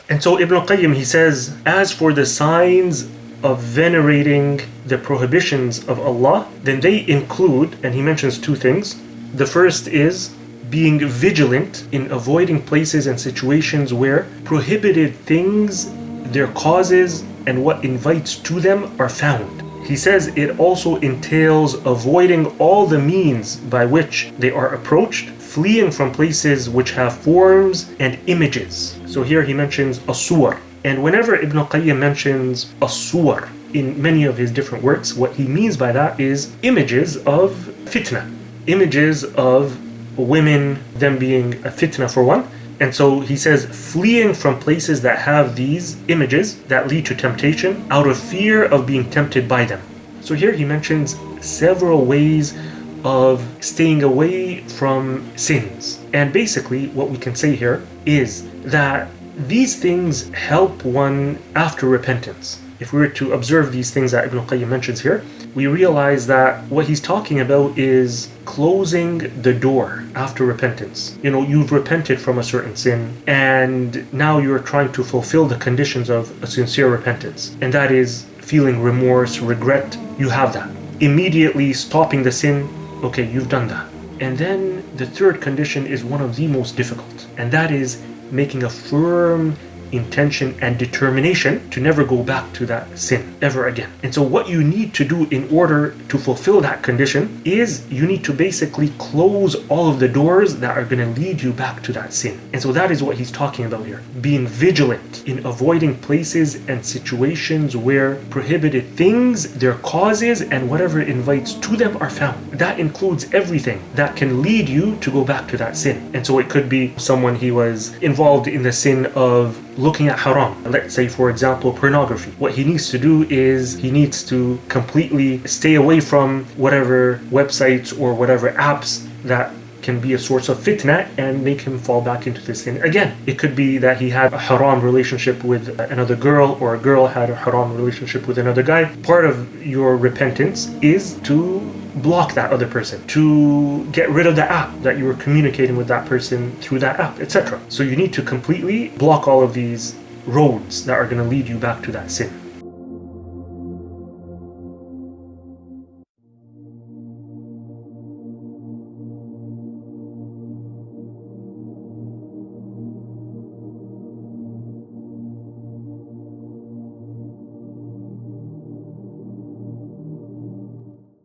And so Ibn al-Qayyim, he says, as for the signs of venerating the prohibitions of Allah, then they include, and he mentions two things. The first is being vigilant in avoiding places and situations where prohibited things, their causes, and what invites to them are found. He says it also entails avoiding all the means by which they are approached, fleeing from places which have forms and images. So here he mentions as-suwar. And whenever Ibn al-Qayyim mentions as-suwar in many of his different works, what he means by that is images of fitna, images of women, them being a fitna for one. And so he says fleeing from places that have these images that lead to temptation out of fear of being tempted by them. So here he mentions several ways of staying away from sins. And basically what we can say here is that these things help one after repentance. If we were to observe these things that Ibn al-Qayyim mentions here, we realize that what he's talking about is closing the door after repentance. You know, you've repented from a certain sin, and now you're trying to fulfill the conditions of a sincere repentance. And that is feeling remorse, regret. You have that. Immediately stopping the sin, okay, you've done that. And then the third condition is one of the most difficult, and that is making a firm intention and determination to never go back to that sin ever again. And so what you need to do in order to fulfill that condition is you need to basically close all of the doors that are going to lead you back to that sin. And so that is what he's talking about here. Being vigilant in avoiding places and situations where prohibited things, their causes, and whatever invites to them are found. That includes everything that can lead you to go back to that sin. And so it could be someone, he was involved in the sin of looking at haram. Let's say, for example, pornography. What he needs to do is he needs to completely stay away from whatever websites or whatever apps that can be a source of fitna and make him fall back into this sin again. It could be that he had a haram relationship with another girl, or a girl had a haram relationship with another guy. Part of your repentance is to block that other person, to get rid of the app that you were communicating with that person through that app, etc. So you need to completely block all of these roads that are going to lead you back to that sin.